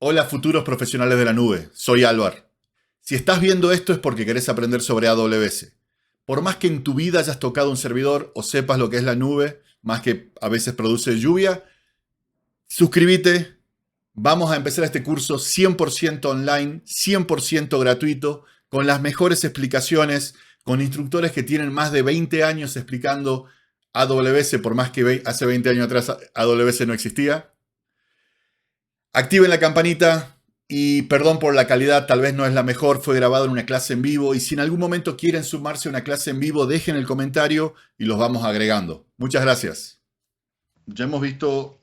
Hola futuros profesionales de la nube, soy Álvar. Si estás viendo esto es porque querés aprender sobre AWS. Por más que en tu vida hayas tocado un servidor o sepas lo que es la nube, más que a veces produce lluvia, suscríbete. Vamos a empezar este curso 100% online, 100% gratuito, con las mejores explicaciones, con instructores que tienen más de 20 años explicando AWS, por más que hace 20 años atrás AWS no existía. Activen la campanita y perdón por la calidad, tal vez no es la mejor, fue grabado en una clase en vivo y si en algún momento quieren sumarse a una clase en vivo, dejen el comentario y los vamos agregando. Muchas gracias. Ya hemos visto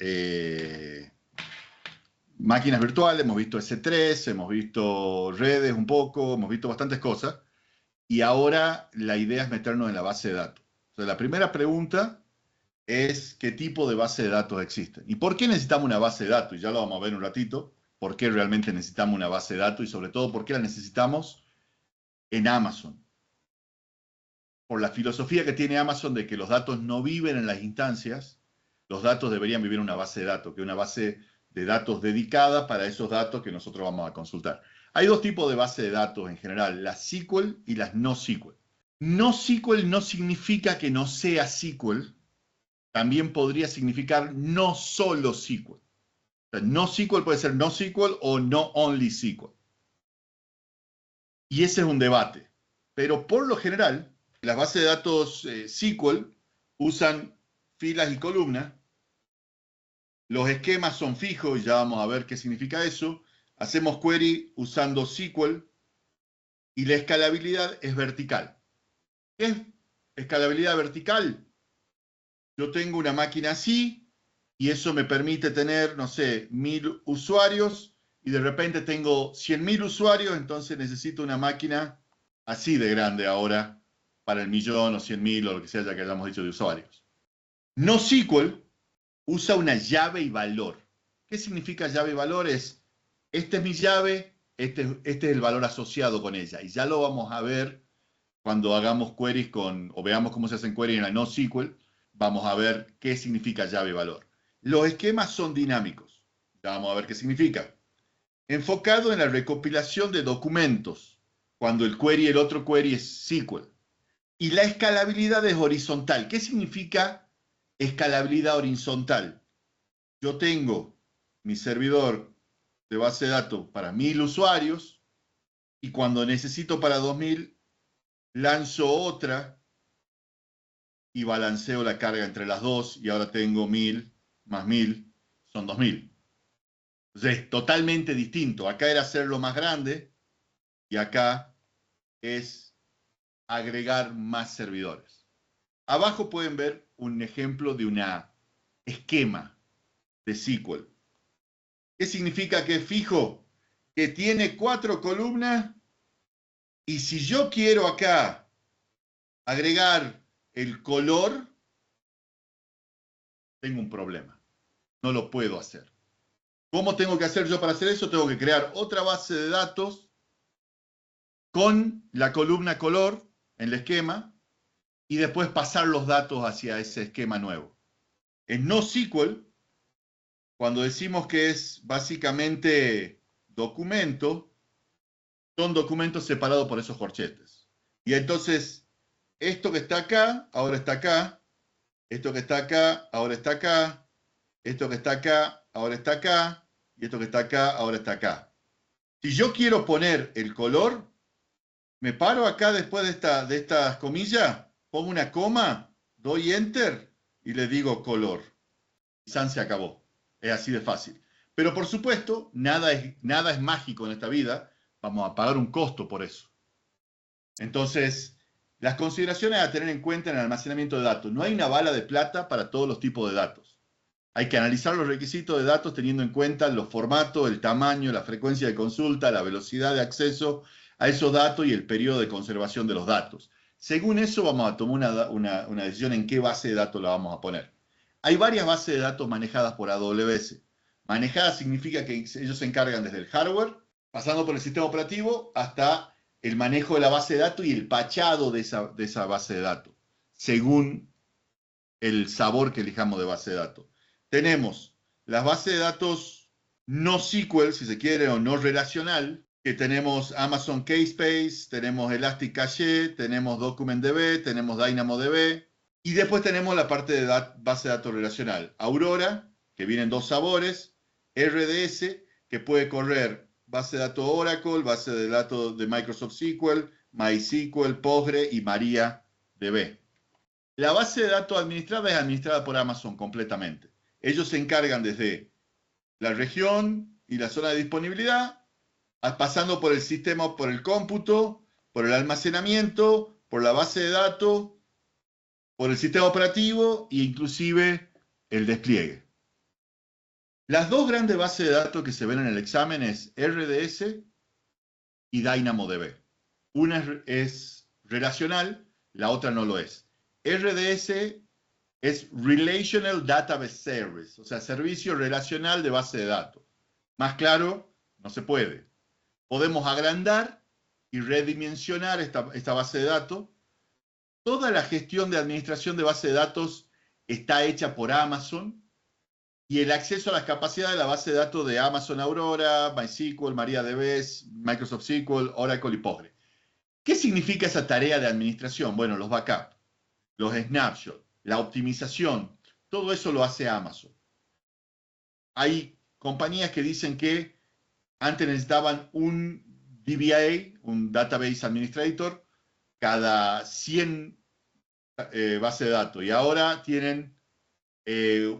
máquinas virtuales, hemos visto S3, hemos visto redes un poco, hemos visto bastantes cosas y ahora la idea es meternos en la base de datos. Entonces, la primera pregunta es qué tipo de base de datos existe. ¿Y por qué necesitamos una base de datos? Y ya lo vamos a ver un ratito. ¿Por qué realmente necesitamos una base de datos? Y sobre todo, ¿por qué la necesitamos en Amazon? Por la filosofía que tiene Amazon de que los datos no viven en las instancias, los datos deberían vivir en una base de datos, que es una base de datos dedicada para esos datos que nosotros vamos a consultar. Hay dos tipos de base de datos en general, las SQL y las no SQL. No SQL no significa que no sea SQL, también podría significar no solo SQL. O sea, no SQL puede ser no SQL o no only SQL. Y ese es un debate. Pero por lo general, las bases de datos SQL usan filas y columnas. Los esquemas son fijos y ya vamos a ver qué significa eso. Hacemos query usando SQL y la escalabilidad es vertical. ¿Qué es escalabilidad vertical? Yo tengo una máquina así y eso me permite tener, no sé, 1000 usuarios y de repente tengo 100.000 usuarios, entonces necesito una máquina así de grande ahora para el millón o 100.000 o lo que sea ya que hayamos dicho de usuarios. NoSQL usa una llave y valor. ¿Qué significa llave y valor? Esta es mi llave, este es el valor asociado con ella. Y ya lo vamos a ver cuando hagamos queries o veamos cómo se hacen queries en la NoSQL, vamos a ver qué significa llave y valor. Los esquemas son dinámicos. Ya vamos a ver qué significa. Enfocado en la recopilación de documentos, cuando el otro query es SQL. Y la escalabilidad es horizontal. ¿Qué significa escalabilidad horizontal? Yo tengo mi servidor de base de datos para 1000 usuarios y cuando necesito para 2000 lanzo otra y balanceo la carga entre las dos y ahora tengo 1000 más 1000 son 2000. Entonces es totalmente distinto. Acá era hacerlo más grande y acá es agregar más servidores. Abajo pueden ver un ejemplo de una esquema de SQL. ¿Qué significa que es fijo? Que tiene 4 columnas y si yo quiero acá agregar el color, tengo un problema. No lo puedo hacer. ¿Cómo tengo que hacer yo para hacer eso? Tengo que crear otra base de datos con la columna color en el esquema y después pasar los datos hacia ese esquema nuevo. En NoSQL, cuando decimos que es básicamente documento, son documentos separados por esos corchetes. Y entonces, esto que está acá, ahora está acá, esto que está acá, ahora está acá, esto que está acá, ahora está acá, y esto que está acá, ahora está acá. Si yo quiero poner el color, me paro acá después de estas comillas, pongo una coma, doy enter y le digo color. Y San se acabó. Es así de fácil. Pero por supuesto, nada es mágico en esta vida. Vamos a pagar un costo por eso. Entonces, las consideraciones a tener en cuenta en el almacenamiento de datos. No hay una bala de plata para todos los tipos de datos. Hay que analizar los requisitos de datos teniendo en cuenta los formatos, el tamaño, la frecuencia de consulta, la velocidad de acceso a esos datos y el periodo de conservación de los datos. Según eso vamos a tomar una decisión en qué base de datos la vamos a poner. Hay varias bases de datos manejadas por AWS. Manejadas significa que ellos se encargan desde el hardware, pasando por el sistema operativo, hasta el manejo de la base de datos y el pachado de esa base de datos, según el sabor que elijamos de base de datos. Tenemos las bases de datos no SQL, si se quiere, o no relacional, que tenemos Amazon KSpace, tenemos Elastic Cache, tenemos DocumentDB, tenemos DynamoDB, y después tenemos la parte de base de datos relacional. Aurora, que viene en dos sabores, RDS, que puede correr base de datos Oracle, base de datos de Microsoft SQL, MySQL, Postgre y MariaDB. La base de datos administrada es administrada por Amazon completamente. Ellos se encargan desde la región y la zona de disponibilidad, pasando por el sistema, por el cómputo, por el almacenamiento, por la base de datos, por el sistema operativo e inclusive el despliegue. Las dos grandes bases de datos que se ven en el examen es RDS y DynamoDB. Una es relacional, la otra no lo es. RDS es Relational Database Service, o sea, servicio relacional de base de datos. Más claro, no se puede. Podemos agrandar y redimensionar esta base de datos. Toda la gestión de administración de base de datos está hecha por Amazon y el acceso a las capacidades de la base de datos de Amazon Aurora, MySQL, MariaDB, Microsoft SQL, Oracle y Postgre. ¿Qué significa esa tarea de administración? Bueno, los backups, los snapshots, la optimización, todo eso lo hace Amazon. Hay compañías que dicen que antes necesitaban un DBA, un Database Administrator, cada 100 bases de datos. Y ahora tienen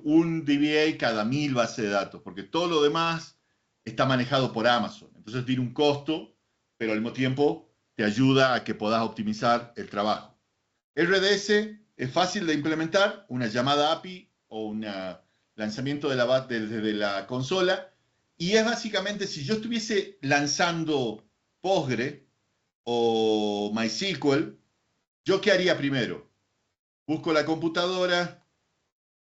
un DBA cada 1000 bases de datos, porque todo lo demás está manejado por Amazon. Entonces tiene un costo, pero al mismo tiempo te ayuda a que puedas optimizar el trabajo. RDS es fácil de implementar, una llamada API o un lanzamiento desde la consola, y es básicamente, si yo estuviese lanzando Postgre o MySQL, ¿yo qué haría primero? Busco la computadora,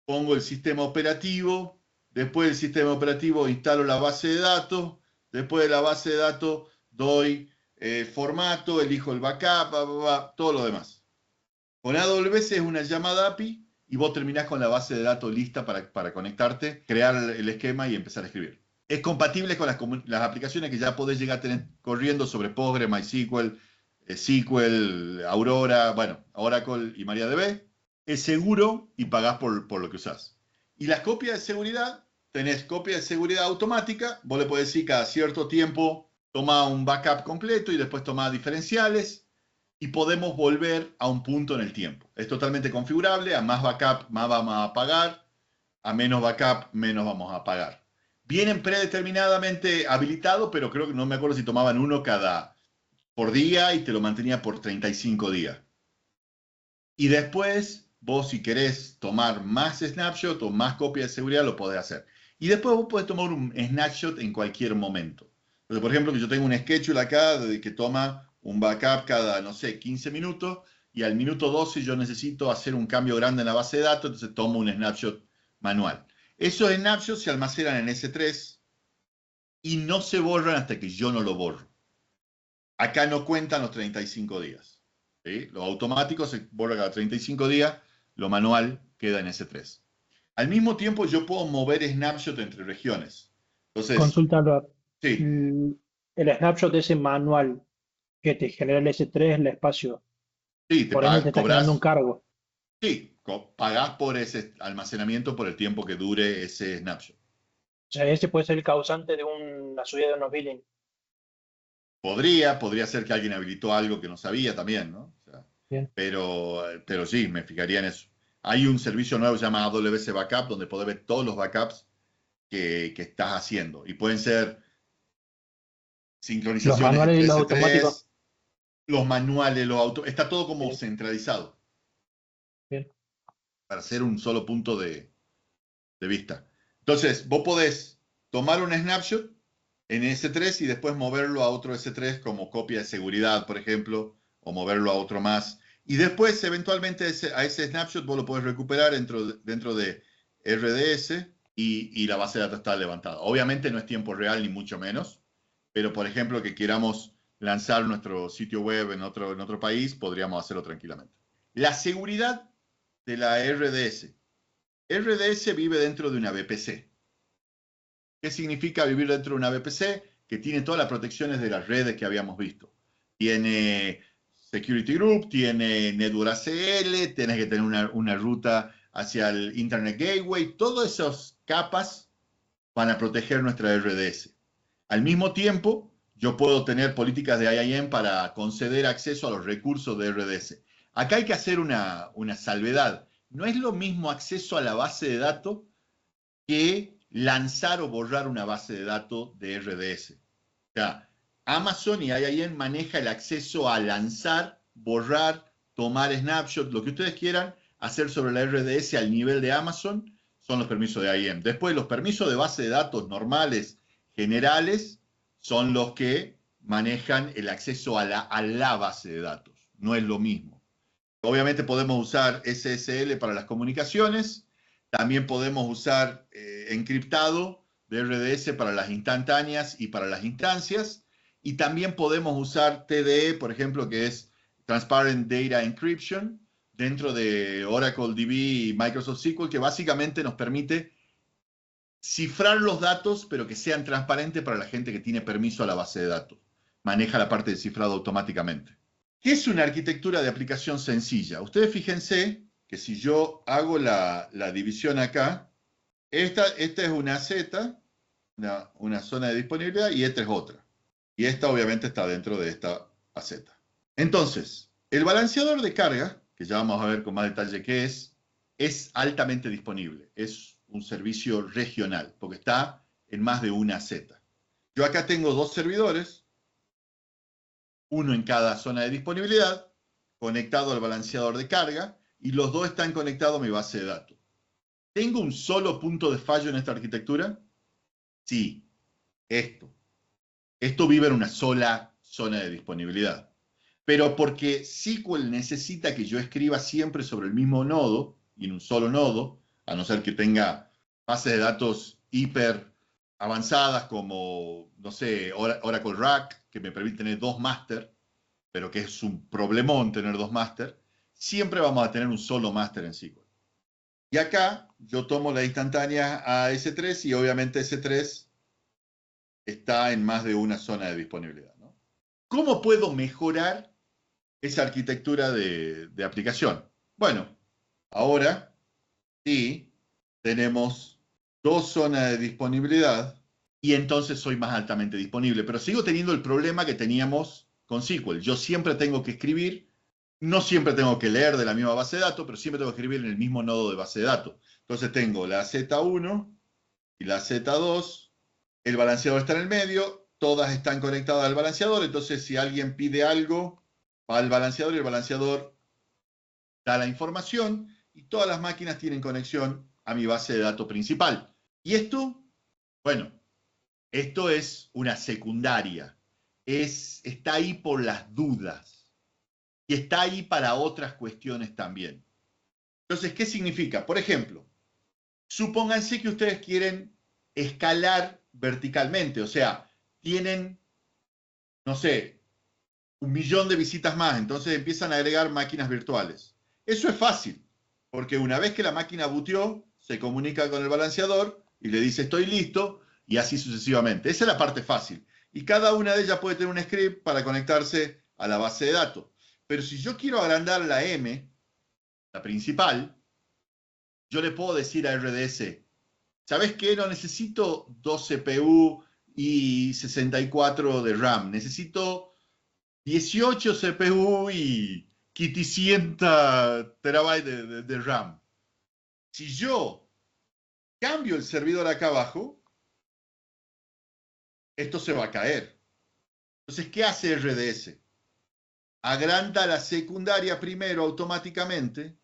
pongo el sistema operativo, después del sistema operativo instalo la base de datos, después de la base de datos doy formato, elijo el backup, todo lo demás. Con AWS es una llamada API y vos terminás con la base de datos lista para conectarte, crear el esquema y empezar a escribir. Es compatible con las aplicaciones que ya podés llegar a tener corriendo sobre Postgre, MySQL, SQL, Aurora, bueno, Oracle y MariaDB. Es seguro y pagás por lo que usás. Y las copias de seguridad, tenés copia de seguridad automática, vos le podés decir cada cierto tiempo, toma un backup completo y después toma diferenciales y podemos volver a un punto en el tiempo. Es totalmente configurable, a más backup más vamos a pagar, a menos backup menos vamos a pagar. Vienen predeterminadamente habilitados, pero creo que no me acuerdo si tomaban uno por día y te lo mantenía por 35 días. Y después, vos si querés tomar más snapshot o más copia de seguridad, lo podés hacer. Y después vos podés tomar un snapshot en cualquier momento. Entonces, por ejemplo, que yo tengo un schedule acá que toma un backup cada, no sé, 15 minutos, y al minuto 12 yo necesito hacer un cambio grande en la base de datos, entonces tomo un snapshot manual. Esos snapshots se almacenan en S3 y no se borran hasta que yo no lo borro. Acá no cuentan los 35 días. ¿Sí? Lo automático se borra cada 35 días, lo manual queda en S3. Al mismo tiempo yo puedo mover snapshot entre regiones. Entonces, Consulta, Albert. sí, El snapshot ese manual que te genera el S3 el espacio, sí, por ende te está generando un cobras, cargo. sí, pagás por ese almacenamiento por el tiempo que dure ese snapshot. O sea, ese puede ser el causante de una subida de unos billing. Podría ser que alguien habilitó algo que no sabía también, ¿no? O sea, Bien. pero sí, me fijaría en eso. Hay un servicio nuevo llamado AWS Backup donde podés ver todos los backups que estás haciendo. Y pueden ser Los sincronizaciones manuales y entre los automáticos. S3, los manuales, los autos. Está todo como Bien, centralizado bien. para hacer un solo punto de vista. Entonces, vos podés tomar un snapshot en S3 y después moverlo a otro S3 como copia de seguridad, por ejemplo, o moverlo a otro más. Y después, eventualmente, a ese snapshot vos lo podés recuperar dentro de RDS y la base de datos está levantada. Obviamente no es tiempo real ni mucho menos, pero por ejemplo que queramos lanzar nuestro sitio web en otro país, podríamos hacerlo tranquilamente. La seguridad de la RDS. RDS vive dentro de una VPC. ¿Qué significa vivir dentro de una VPC? Que tiene todas las protecciones de las redes que habíamos visto. Tiene Security Group, tiene Network ACL, tienes que tener una ruta hacia el Internet Gateway. Todas esas capas van a proteger nuestra RDS. Al mismo tiempo, yo puedo tener políticas de IAM para conceder acceso a los recursos de RDS. Acá hay que hacer una salvedad. No es lo mismo acceso a la base de datos que lanzar o borrar una base de datos de RDS. O sea, Amazon y IAM maneja el acceso a lanzar, borrar, tomar snapshot, lo que ustedes quieran hacer sobre la RDS al nivel de Amazon son los permisos de IAM. Después, los permisos de base de datos normales, generales, son los que manejan el acceso a la base de datos. No es lo mismo. Obviamente podemos usar SSL para las comunicaciones, también podemos usar encriptado de RDS para las instantáneas y para las instancias, y también podemos usar TDE, por ejemplo, que es Transparent Data Encryption, dentro de Oracle DB y Microsoft SQL, que básicamente nos permite cifrar los datos, pero que sean transparentes para la gente que tiene permiso a la base de datos. Maneja la parte de cifrado automáticamente. ¿Qué es una arquitectura de aplicación sencilla? Ustedes fíjense que si yo hago la división acá, esta es una Z, una zona de disponibilidad, y esta es otra. Y esta obviamente está dentro de esta AZ. Entonces, el balanceador de carga, que ya vamos a ver con más detalle qué es altamente disponible. Es un servicio regional, porque está en más de una Z. Yo acá tengo dos servidores, uno en cada zona de disponibilidad, conectado al balanceador de carga, y los dos están conectados a mi base de datos. ¿Tengo un solo punto de fallo en esta arquitectura? Sí, esto. Esto vive en una sola zona de disponibilidad. Pero porque SQL necesita que yo escriba siempre sobre el mismo nodo, y en un solo nodo, a no ser que tenga bases de datos hiper avanzadas como, no sé, Oracle RAC, que me permite tener dos máster, pero que es un problemón tener dos máster, siempre vamos a tener un solo máster en SQL. Y acá yo tomo la instantánea a S3 y obviamente S3 está en más de una zona de disponibilidad, ¿no? ¿Cómo puedo mejorar esa arquitectura de aplicación? Bueno, ahora sí tenemos dos zonas de disponibilidad y entonces soy más altamente disponible, pero sigo teniendo el problema que teníamos con SQL. Yo siempre tengo que escribir, no siempre tengo que leer de la misma base de datos, pero siempre tengo que escribir en el mismo nodo de base de datos. Entonces tengo la Z1 y la Z2, el balanceador está en el medio, todas están conectadas al balanceador, entonces si alguien pide algo, va al balanceador y el balanceador da la información y todas las máquinas tienen conexión a mi base de datos principal. Y esto, bueno, esto es una secundaria, está ahí por las dudas y está ahí para otras cuestiones también. Entonces, ¿qué significa? Por ejemplo, supónganse que ustedes quieren escalar verticalmente, o sea, tienen, no sé, 1 millón de visitas más, entonces empiezan a agregar máquinas virtuales. Eso es fácil, porque una vez que la máquina booteó, se comunica con el balanceador y le dice estoy listo, y así sucesivamente. Esa es la parte fácil. Y cada una de ellas puede tener un script para conectarse a la base de datos. Pero si yo quiero agrandar la M, la principal, yo le puedo decir a RDS, ¿sabes qué? No necesito 2 CPU y 64 de RAM. Necesito 18 CPU y 500 terabytes de RAM. Si yo cambio el servidor acá abajo, esto se va a caer. Entonces, ¿qué hace RDS? Agranda la secundaria primero automáticamente,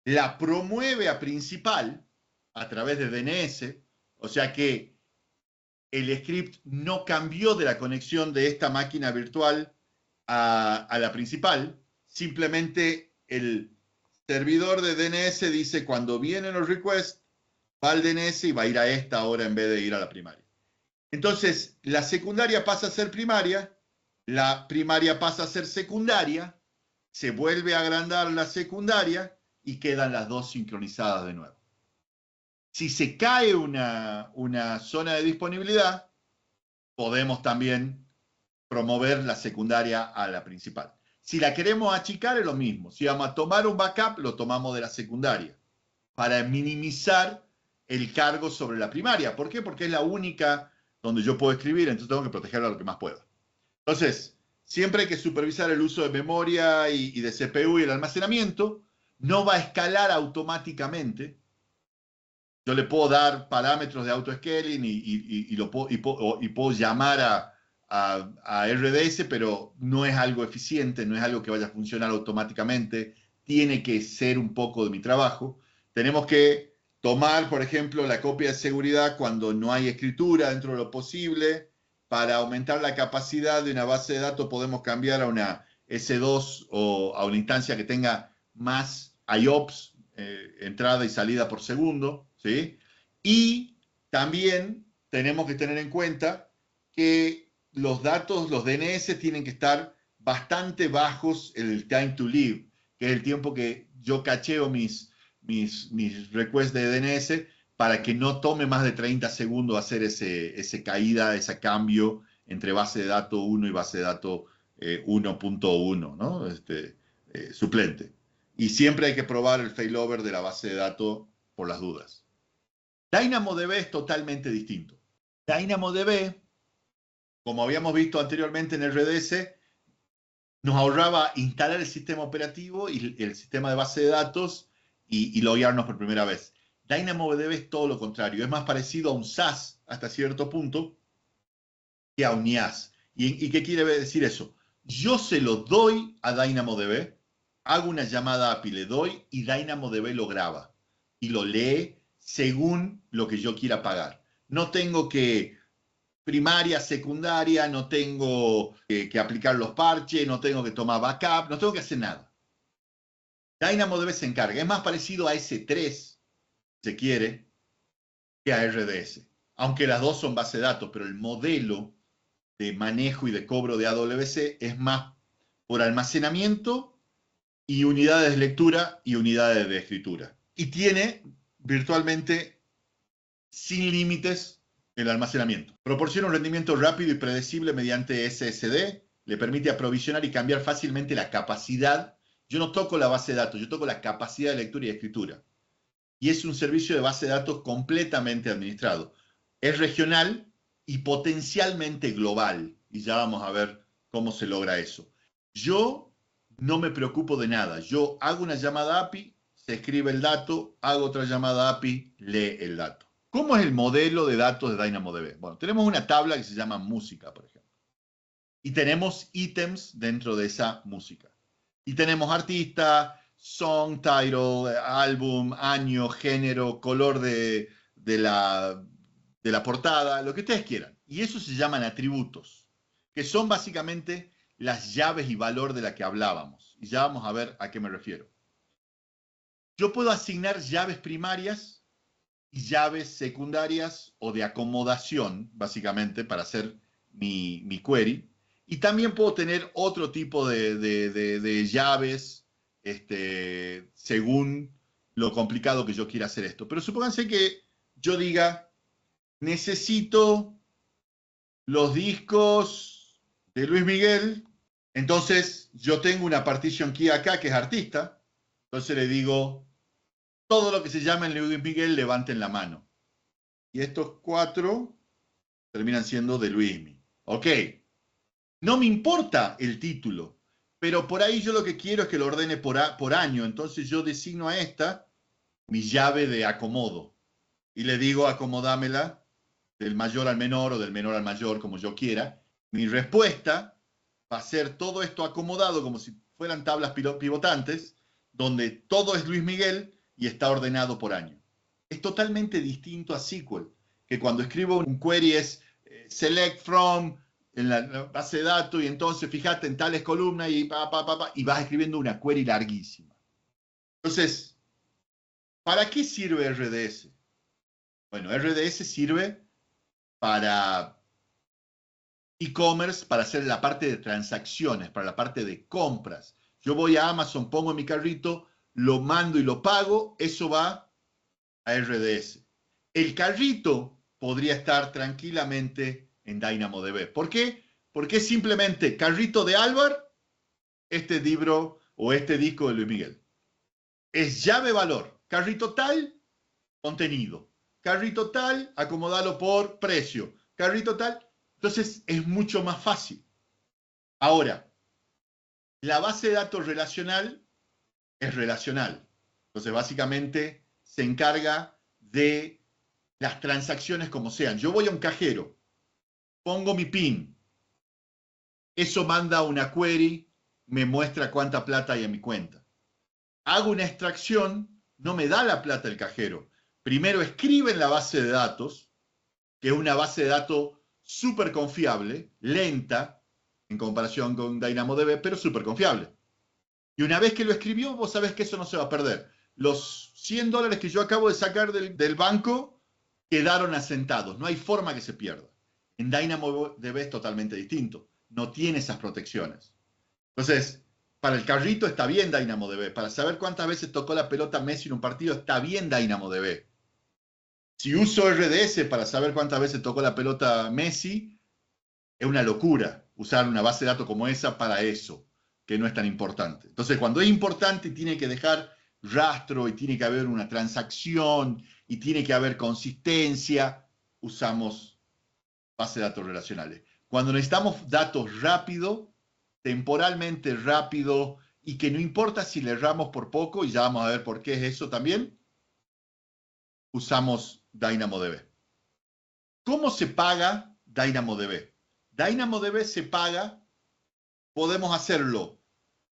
la promueve a principal a través de DNS, o sea que el script no cambió de la conexión de esta máquina virtual a la principal, simplemente el servidor de DNS dice cuando vienen los requests, va al DNS y va a ir a esta hora en vez de ir a la primaria. Entonces, la secundaria pasa a ser primaria, la primaria pasa a ser secundaria, se vuelve a agrandar la secundaria y quedan las dos sincronizadas de nuevo. Si se cae una zona de disponibilidad, podemos también promover la secundaria a la principal. Si la queremos achicar es lo mismo. Si vamos a tomar un backup, lo tomamos de la secundaria para minimizar el cargo sobre la primaria. ¿Por qué? Porque es la única donde yo puedo escribir, entonces tengo que protegerla lo que más pueda. Entonces, siempre hay que supervisar el uso de memoria y de CPU y el almacenamiento. No va a escalar automáticamente. Yo le puedo dar parámetros de auto-scaling y puedo llamar a RDS, pero no es algo eficiente, no es algo que vaya a funcionar automáticamente. Tiene que ser un poco de mi trabajo. Tenemos que tomar, por ejemplo, la copia de seguridad cuando no hay escritura dentro de lo posible. Para aumentar la capacidad de una base de datos podemos cambiar a una S2 o a una instancia que tenga más IOPS, entrada y salida por segundo, ¿sí? Y también tenemos que tener en cuenta que los datos, los DNS, tienen que estar bastante bajos en el time to live, que es el tiempo que yo cacheo mis requests de DNS para que no tome más de 30 segundos hacer ese caída, ese cambio entre base de datos 1 y base de datos 1.1, ¿no? Suplente. Y siempre hay que probar el failover de la base de datos por las dudas. DynamoDB es totalmente distinto. DynamoDB, como habíamos visto anteriormente en RDS, nos ahorraba instalar el sistema operativo y el sistema de base de datos y loguearnos por primera vez. DynamoDB es todo lo contrario, es más parecido a un SAS hasta cierto punto que a un IaaS. ¿Y qué quiere decir eso? Yo se lo doy a DynamoDB, hago una llamada API, le doy y DynamoDB lo graba y lo lee según lo que yo quiera pagar. No tengo que primaria, secundaria, no tengo que aplicar los parches, no tengo que tomar backup, no tengo que hacer nada. DynamoDB se encarga. Es más parecido a S3, si se quiere, que a RDS. Aunque las dos son base de datos, pero el modelo de manejo y de cobro de AWS es más por almacenamiento y unidades de lectura y unidades de escritura. Y tiene virtualmente sin límites el almacenamiento. Proporciona un rendimiento rápido y predecible mediante SSD, le permite aprovisionar y cambiar fácilmente la capacidad. Yo no toco la base de datos, yo toco la capacidad de lectura y escritura. Y es un servicio de base de datos completamente administrado. Es regional y potencialmente global. Y ya vamos a ver cómo se logra eso. Yo no me preocupo de nada. Yo hago una llamada API, se escribe el dato, hago otra llamada API, lee el dato. ¿Cómo es el modelo de datos de DynamoDB? Bueno, tenemos una tabla que se llama música, por ejemplo. Y tenemos ítems dentro de esa música. Y tenemos artista, song, title, álbum, año, género, color de la portada, lo que ustedes quieran. Y eso se llaman atributos, que son básicamente las llaves y valor de la que hablábamos. Y ya vamos a ver a qué me refiero. Yo puedo asignar llaves primarias y llaves secundarias o de acomodación, básicamente, para hacer mi query. Y también puedo tener otro tipo de llaves según lo complicado que yo quiera hacer esto. Pero supónganse que yo diga, necesito los discos de Luis Miguel. Entonces yo tengo una partition key acá que es artista. Entonces le digo, todo lo que se llame en Luis Miguel, levanten la mano. Y estos 4 terminan siendo de Luismi. Ok. No me importa el título, pero por ahí yo lo que quiero es que lo ordene por año. Entonces yo designo a esta mi llave de acomodo. Y le digo, acomodámela del mayor al menor o del menor al mayor, como yo quiera. Mi respuesta va a ser todo esto acomodado como si fueran tablas pivotantes, donde todo es Luis Miguel y está ordenado por año. Es totalmente distinto a SQL, que cuando escribo un query es select from en la base de datos y entonces fíjate en tales columnas y y vas escribiendo una query larguísima. Entonces, ¿para qué sirve RDS? Bueno, RDS sirve para e-commerce, para hacer la parte de transacciones, para la parte de compras. Yo voy a Amazon, pongo en mi carrito, lo mando y lo pago, eso va a RDS. El carrito podría estar tranquilamente en DynamoDB. ¿Por qué? Porque es simplemente carrito de Álvaro, este libro o este disco de Luis Miguel. Es llave valor, carrito tal, contenido. Carrito tal, acomodalo por precio. Carrito tal. Entonces es mucho más fácil. Ahora, la base de datos relacional es relacional. Entonces básicamente se encarga de las transacciones como sean. Yo voy a un cajero, pongo mi PIN, eso manda una query, me muestra cuánta plata hay en mi cuenta. Hago una extracción, no me da la plata el cajero. Primero escribe en la base de datos, que es una base de datos súper confiable, lenta en comparación con DynamoDB, pero súper confiable. Y una vez que lo escribió, vos sabés que eso no se va a perder. Los $100 que yo acabo de sacar del banco quedaron asentados. No hay forma que se pierda. En DynamoDB es totalmente distinto. No tiene esas protecciones. Entonces, para el carrito está bien DynamoDB. Para saber cuántas veces tocó la pelota Messi en un partido está bien DynamoDB. Si uso RDS para saber cuántas veces tocó la pelota Messi, es una locura usar una base de datos como esa para eso, que no es tan importante. Entonces, cuando es importante, tiene que dejar rastro y tiene que haber una transacción y tiene que haber consistencia, usamos base de datos relacionales. Cuando necesitamos datos rápido, temporalmente rápido, y que no importa si le erramos por poco, y ya vamos a ver por qué es eso también, usamos DynamoDB. ¿Cómo se paga DynamoDB? DynamoDB se paga, podemos hacerlo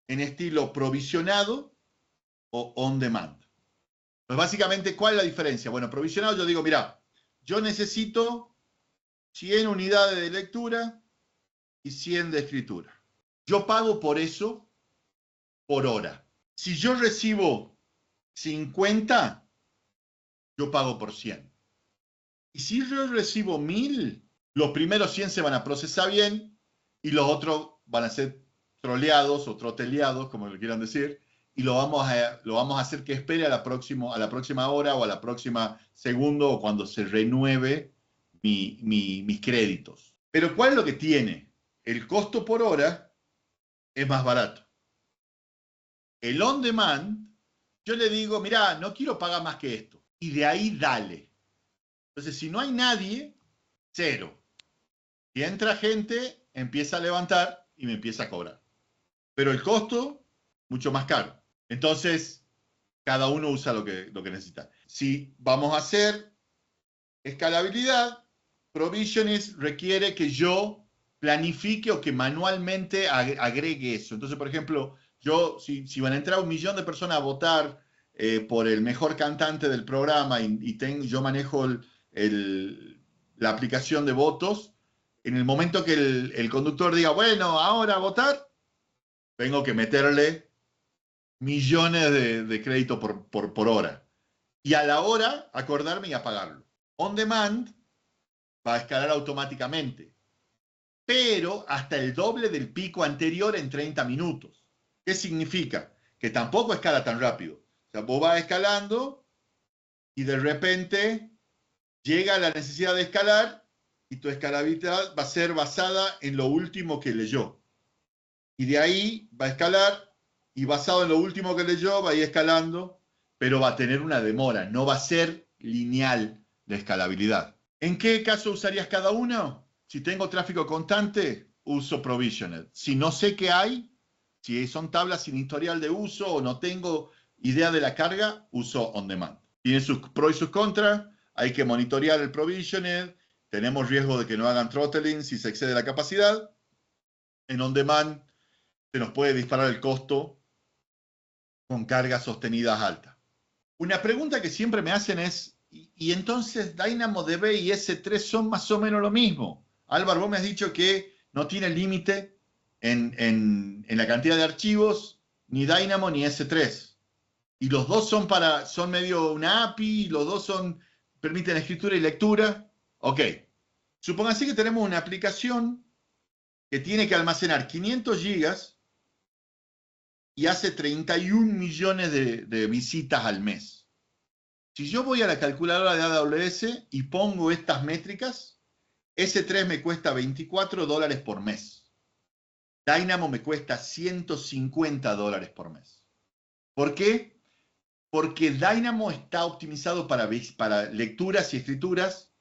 en estilo provisionado o on demand. Pues básicamente, ¿cuál es la diferencia? Bueno, provisionado yo digo, mira, yo necesito 100 unidades de lectura y 100 de escritura. Yo pago por eso por hora. Si yo recibo 50, yo pago por 100. Y si yo recibo 1000, los primeros 100 se van a procesar bien y los otros van a ser troleados o troteleados, como lo quieran decir, y lo vamos a hacer que espere a la próxima hora o a la próxima segundo o cuando se renueve mis créditos. Pero ¿cuál es lo que tiene? El costo por hora es más barato. El on demand, yo le digo, mirá, no quiero pagar más que esto. Y de ahí dale. Entonces, si no hay nadie, cero. Si entra gente, empieza a levantar y me empieza a cobrar. Pero el costo, mucho más caro. Entonces, cada uno usa lo que necesita. Si vamos a hacer escalabilidad, provisiones requiere que yo planifique o que manualmente agregue eso. Entonces, por ejemplo, si van a entrar 1.000.000 de personas a votar por el mejor cantante del programa yo manejo la aplicación de votos, en el momento que el conductor diga, bueno, ahora a votar, tengo que meterle millones de crédito por hora. Y a la hora, acordarme y apagarlo. On demand va a escalar automáticamente, pero hasta el doble del pico anterior en 30 minutos. ¿Qué significa? Que tampoco escala tan rápido. O sea, vos vas escalando y de repente llega la necesidad de escalar y tu escalabilidad va a ser basada en lo último que leyó. Y de ahí va a escalar y basado en lo último que leyó va a ir escalando, pero va a tener una demora, no va a ser lineal la escalabilidad. ¿En qué caso usarías cada uno? Si tengo tráfico constante, uso provisioned. Si no sé qué hay, si son tablas sin historial de uso o no tengo idea de la carga, uso on demand. Tiene sus pros y sus contras, hay que monitorear el provisioned, tenemos riesgo de que no hagan throttling si se excede la capacidad. En on demand se nos puede disparar el costo con cargas sostenidas altas. Una pregunta que siempre me hacen es, ¿y entonces DynamoDB y S3 son más o menos lo mismo? Álvaro, vos me has dicho que no tiene límite en la cantidad de archivos, ni Dynamo ni S3. Y los dos son medio una API, los dos permiten escritura y lectura. Ok. Supóngase que tenemos una aplicación que tiene que almacenar 500 gigas y hace 31 millones de visitas al mes. Si yo voy a la calculadora de AWS y pongo estas métricas, S3 me cuesta $24 por mes. Dynamo me cuesta $150 por mes. ¿Por qué? Porque Dynamo está optimizado para lecturas y escrituras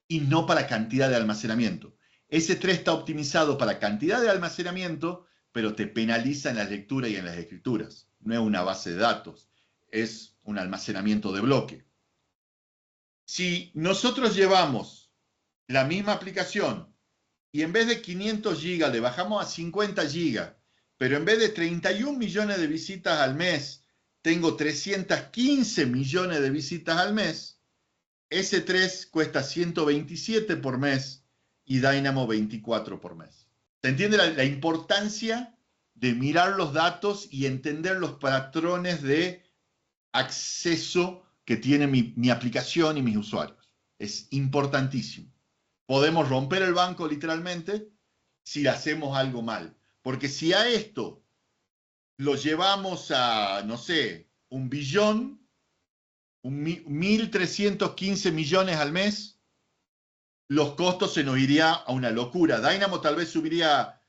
y no para cantidad de almacenamiento. S3 está optimizado para cantidad de almacenamiento, pero te penaliza en la lectura y en las escrituras. No es una base de datos, es un almacenamiento de bloque. Si nosotros llevamos la misma aplicación y en vez de 500 gigas le bajamos a 50 gigas, pero en vez de 31 millones de visitas al mes, tengo 315 millones de visitas al mes, S3 cuesta 127 por mes y Dynamo 24 por mes. ¿Se entiende la importancia de mirar los datos y entender los patrones de acceso que tiene mi aplicación y mis usuarios? Es importantísimo. Podemos romper el banco literalmente si hacemos algo mal. Porque si a esto lo llevamos a, no sé, 1 billón, 1.315 millones al mes, los costos se nos iría a una locura. Dynamo tal vez subiría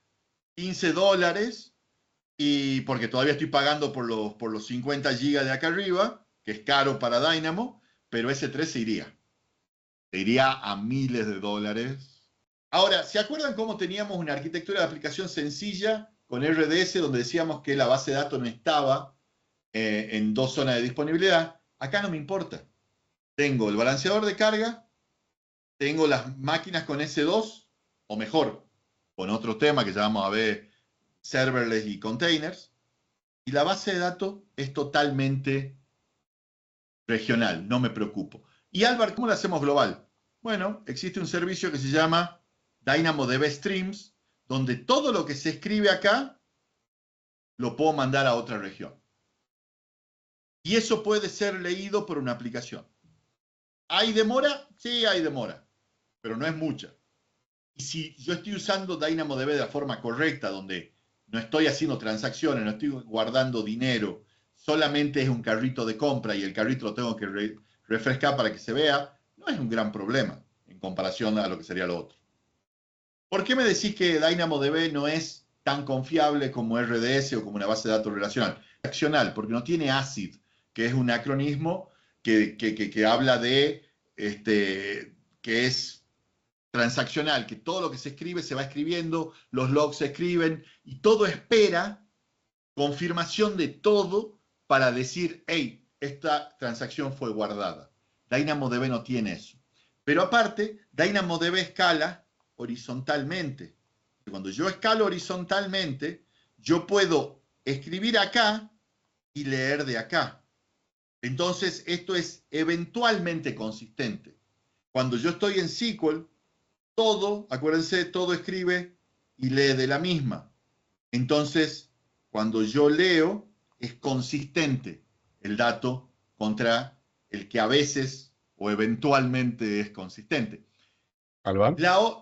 $15, y porque todavía estoy pagando por los 50 gigas de acá arriba, que es caro para Dynamo, pero S3 se iría a miles de dólares. Ahora, ¿se acuerdan cómo teníamos una arquitectura de aplicación sencilla con RDS, donde decíamos que la base de datos no estaba en 2 zonas de disponibilidad? Acá no me importa. Tengo el balanceador de carga, tengo las máquinas con S2, o mejor, con otro tema que ya vamos a ver, serverless y containers, y la base de datos es totalmente regional, no me preocupo. Y Álvaro, ¿cómo lo hacemos global? Bueno, existe un servicio que se llama DynamoDB Streams, donde todo lo que se escribe acá lo puedo mandar a otra región. Y eso puede ser leído por una aplicación. ¿Hay demora? Sí, hay demora, pero no es mucha. Y si yo estoy usando DynamoDB de la forma correcta, donde no estoy haciendo transacciones, no estoy guardando dinero, solamente es un carrito de compra y el carrito lo tengo que refrescar para que se vea, no es un gran problema en comparación a lo que sería lo otro. ¿Por qué me decís que DynamoDB no es tan confiable como RDS o como una base de datos relacional? Porque no tiene ACID, que es un acronismo que habla de que es transaccional, que todo lo que se escribe se va escribiendo, los logs se escriben y todo espera confirmación de todo para decir, hey, esta transacción fue guardada. DynamoDB no tiene eso. Pero aparte, DynamoDB escala horizontalmente. Cuando yo escalo horizontalmente, yo puedo escribir acá y leer de acá. Entonces, esto es eventualmente consistente. Cuando yo estoy en SQL, todo, acuérdense, todo escribe y lee de la misma. Entonces, cuando yo leo, es consistente el dato contra el que a veces o eventualmente es consistente. Alban,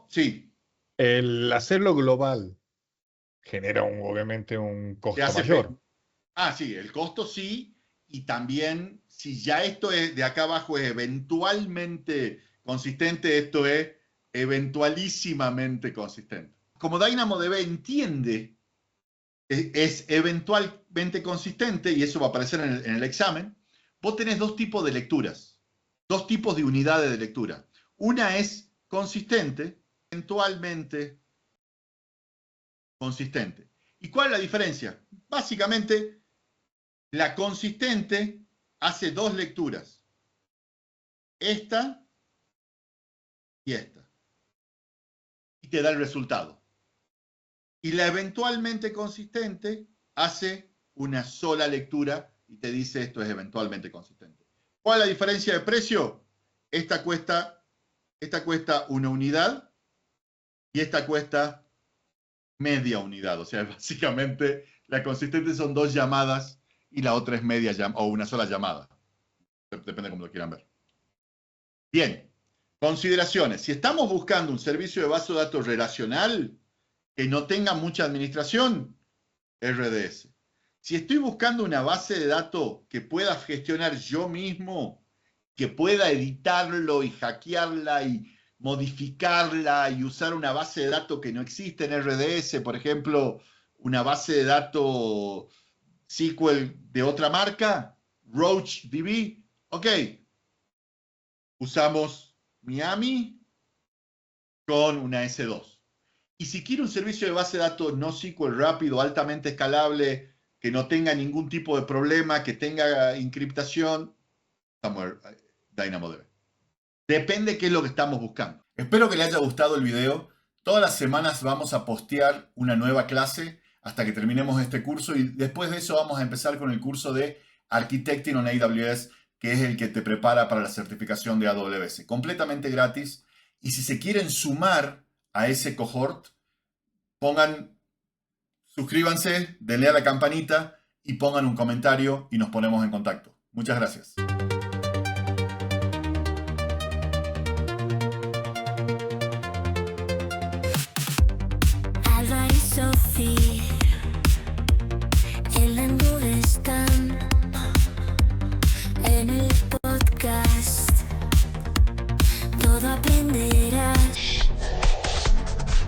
Sí. el hacerlo global genera obviamente un costo mayor. Sí, el costo sí, y también si ya esto es de acá abajo es eventualmente consistente, esto es eventualísimamente consistente. Como DynamoDB entiende, es eventualmente consistente, y eso va a aparecer en el examen, vos tenés 2 tipos de lecturas, 2 tipos de unidades de lectura. Una es consistente, eventualmente consistente. ¿Y cuál es la diferencia? Básicamente, la consistente hace 2 lecturas. Esta y esta. Y te da el resultado. Y la eventualmente consistente hace una sola lectura y te dice esto es eventualmente consistente. ¿Cuál es la diferencia de precio? Esta cuesta 1 unidad y esta cuesta media unidad. O sea, básicamente la consistente son 2 llamadas y la otra es media o una sola llamada. Depende de cómo lo quieran ver. Bien, consideraciones. Si estamos buscando un servicio de base de datos relacional que no tenga mucha administración, RDS. Si estoy buscando una base de datos que pueda gestionar yo mismo, que pueda editarlo y hackearla y modificarla y usar una base de datos que no existe en RDS, por ejemplo, una base de datos SQL de otra marca, RoachDB, ok, usamos Miami con una S2. Y si quiero un servicio de base de datos no SQL rápido, altamente escalable, que no tenga ningún tipo de problema, que tenga encriptación, DynamoDB. Depende qué es lo que estamos buscando. Espero que les haya gustado el video. Todas las semanas vamos a postear una nueva clase hasta que terminemos este curso y después de eso vamos a empezar con el curso de Architecting on AWS, que es el que te prepara para la certificación de AWS. Completamente gratis. Y si se quieren sumar a ese cohort, suscríbanse, denle a la campanita y pongan un comentario y nos ponemos en contacto. Muchas gracias.